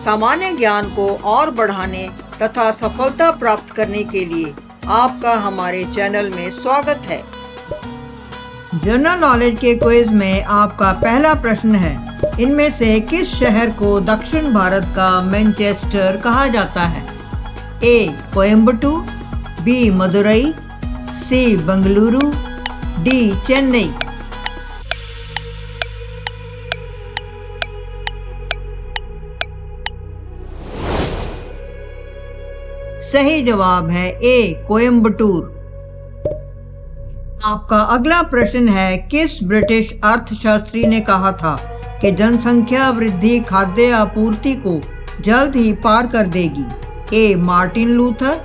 सामान्य ज्ञान को और बढ़ाने तथा सफलता प्राप्त करने के लिए आपका हमारे चैनल में स्वागत है। जनरल नॉलेज के क्विज में आपका पहला प्रश्न है, इनमें से किस शहर को दक्षिण भारत का मैनचेस्टर कहा जाता है? ए. कोयम्बटूर, बी. मदुरई, सी. बेंगलुरु, डी. चेन्नई। सही जवाब है ए. कोयम्बटूर। आपका अगला प्रश्न है, किस ब्रिटिश अर्थशास्त्री ने कहा था कि जनसंख्या वृद्धि खाद्य आपूर्ति को जल्द ही पार कर देगी? A. Martin Luther,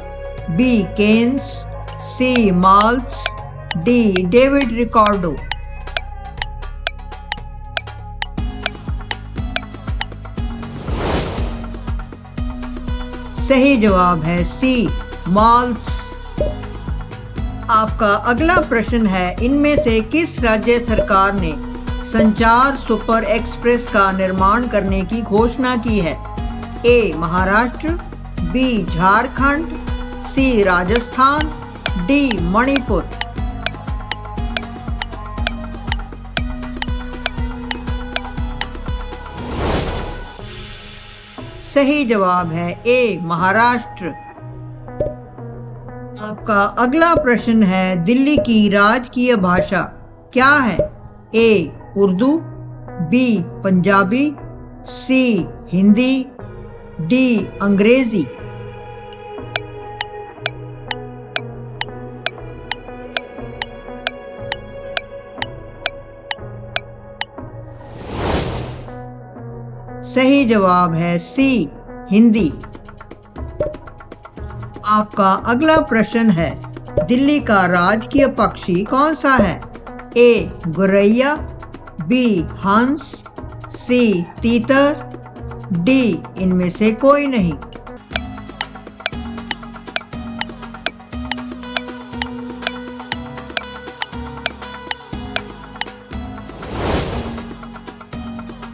B. Keynes, C. Malthus, D. David Ricardo. सही जवाब है सी. माल्थस। आपका अगला प्रश्न है, इनमें से किस राज्य सरकार ने संचार सुपर एक्सप्रेस का निर्माण करने की घोषणा की है? ए. महाराष्ट्र, बी. झारखंड, सी. राजस्थान, डी. मणिपुर। सही जवाब है ए. महाराष्ट्र। आपका अगला प्रश्न है, दिल्ली की राजकीय भाषा क्या है? ए. उर्दू, बी. पंजाबी, सी. हिंदी, डी. अंग्रेजी। सही जवाब है सी. हिंदी। आपका अगला प्रश्न है, दिल्ली का राजकीय पक्षी कौन सा है? ए. गौरैया, बी. हंस, सी. तीतर, डी. इनमें से कोई नहीं।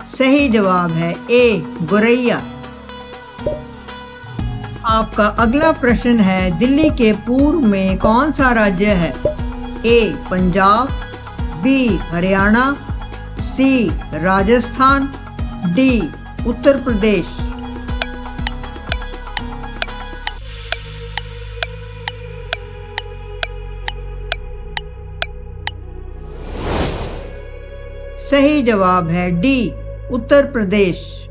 सही जवाब है ए. गौरैया। आपका अगला प्रश्न है, दिल्ली के पूर्व में कौन सा राज्य है? ए. पंजाब, बी. हरियाणा, सी. राजस्थान, डी. उत्तर प्रदेश। सही जवाब है डी. उत्तर प्रदेश।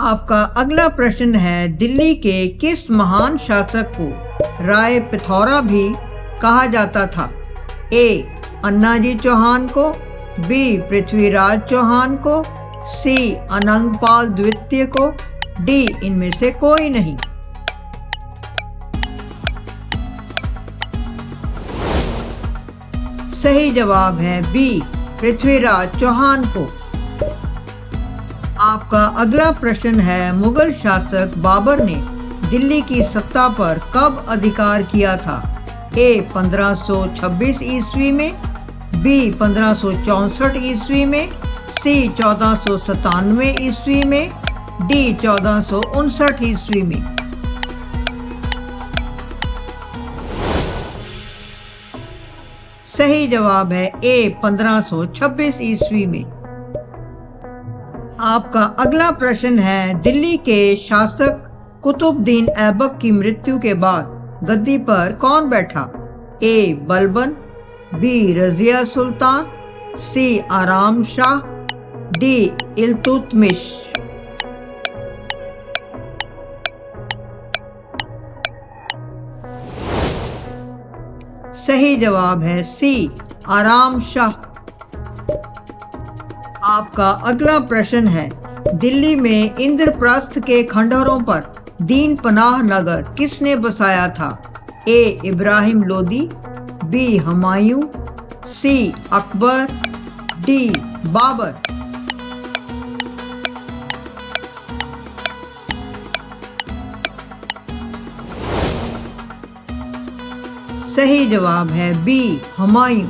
आपका अगला प्रश्न है, दिल्ली के किस महान शासक को राय पिथौरा भी कहा जाता था? ए. अन्नाजी चौहान को, बी. पृथ्वीराज चौहान को, सी. अनंगपाल द्वितीय को, डी. इनमें से कोई नहीं। सही जवाब है बी. पृथ्वीराज चौहान को। आपका अगला प्रश्न है, मुगल शासक बाबर ने दिल्ली की सत्ता पर कब अधिकार किया था? ए. 1526 ईस्वी में, बी. 1564 ईस्वी में, सी. 1497 ईस्वी में, डी. 1459 ईस्वी में। सही जवाब है ए. 1526 ईस्वी में। आपका अगला प्रश्न है, दिल्ली के शासक कुतुबुद्दीन ऐबक की मृत्यु के बाद गद्दी पर कौन बैठा? ए. बलबन, बी. रजिया सुल्तान, सी. आराम शाह, डी. इल्तुतमिश। सही जवाब है सी. आराम शाह। आपका अगला प्रश्न है, दिल्ली में इंद्रप्रस्थ के खंडहरों पर दीन पनाह नगर किसने बसाया था? ए. इब्राहिम लोदी, बी. हुमायूं, सी. अकबर, डी. बाबर। सही जवाब है बी. हुमायूं।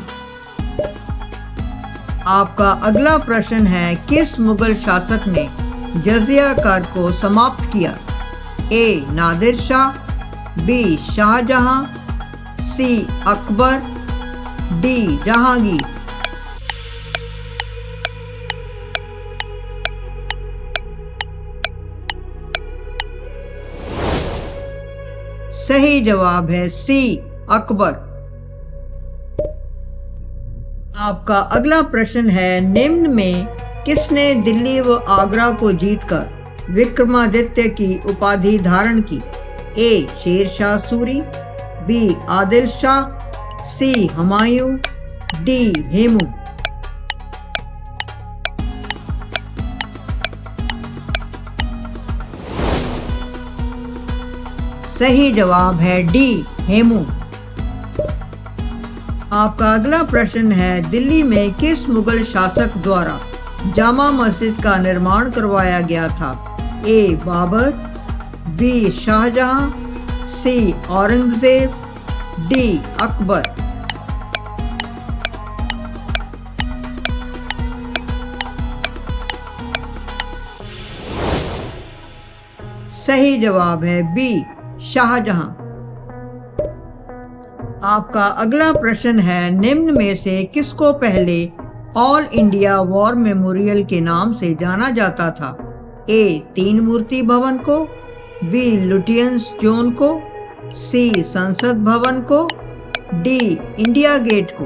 आपका अगला प्रश्न है, किस मुगल शासक ने जजिया कर को समाप्त किया? ए. नादिर शाह, बी. शाहजहां, सी. अकबर, डी. जहांगीर। सही जवाब है सी. अकबर। आपका अगला प्रश्न है, निम्न में किसने दिल्ली व आगरा को जीतकर विक्रमादित्य की उपाधि धारण की? ए. शेर शाह सूरी, बी. आदिल शाह, सी. हुमायूं, डी. हेमू। सही जवाब है डी. हेमू। आपका अगला प्रश्न है, दिल्ली में किस मुगल शासक द्वारा जामा मस्जिद का निर्माण करवाया गया था? ए. बाबर, बी. शाहजहां, सी. औरंगजेब, डी. अकबर। सही जवाब है बी. शाहजहां। आपका अगला प्रश्न है, निम्न में से किसको पहले ऑल इंडिया वॉर मेमोरियल के नाम से जाना जाता था? ए. तीन मूर्ति भवन को, बी. लुटियंस जोन को, सी. संसद भवन को, डी. इंडिया गेट को।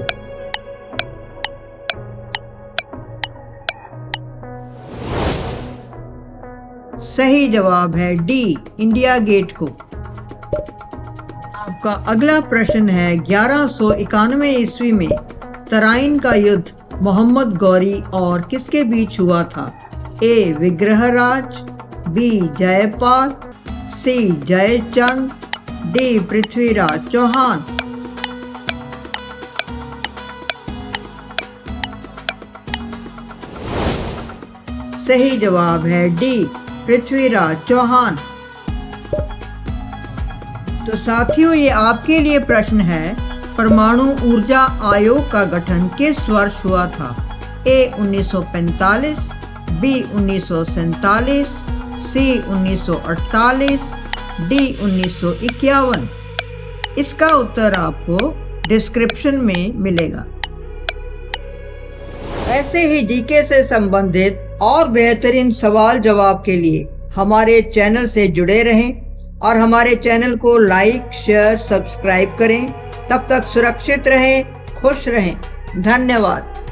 सही जवाब है डी. इंडिया गेट को। आपका अगला प्रश्न है, 1191 ईस्वी में तराइन का युद्ध मोहम्मद गौरी और किसके बीच हुआ था? ए. विग्रहराज, बी. जयपाल, सी. जयचंद, डी. पृथ्वीराज चौहान। सही जवाब है डी. पृथ्वीराज चौहान। तो साथियों, ये आपके लिए प्रश्न है, परमाणु ऊर्जा आयोग का गठन किस वर्ष हुआ था? ए. 1945, बी. 1947, सी. 1948, डी. 1951। इसका उत्तर आपको डिस्क्रिप्शन में मिलेगा। ऐसे ही जीके से संबंधित और बेहतरीन सवाल जवाब के लिए हमारे चैनल से जुड़े रहें और हमारे चैनल को लाइक, शेयर, सब्सक्राइब करें। तब तक सुरक्षित रहें, खुश रहें। धन्यवाद।